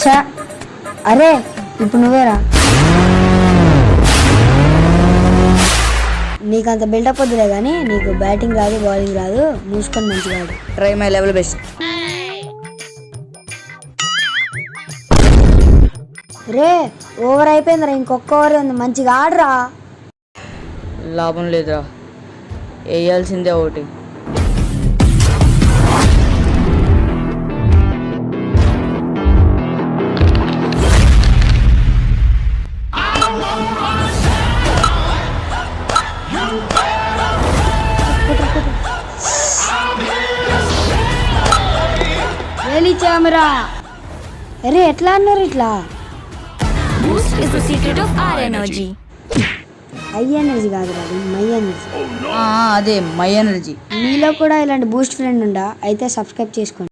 చా అరే ఇప్పుడు నువ్వేరా. నీకు అంత బిల్డప్ వద్దులే కానీ నీకు బ్యాటింగ్ రాదు బౌలింగ్ రాదు, మూసుకొని మంచిగా ఆడు. Try my level best. Ray over అయిపోయిందిరా, ఇంకొక ఓవర్ ఉంది, మంచిగా ఆడరా. లాభం లేదురా, వేయాల్సిందే ఒకటి. వేలిచ్చామరా. అరే ఎట్లా అన్నారు ఇట్లా? Boost is the secret of our energy. High energy కాదు రాదు, మై ఎనర్జీ. అదే మై ఎనర్జీ. మీలో కూడా ఇలాంటి బూస్ట్ ఫ్రెండ్ ఉందా? అయితే సబ్స్క్రైబ్ చేసుకోండి.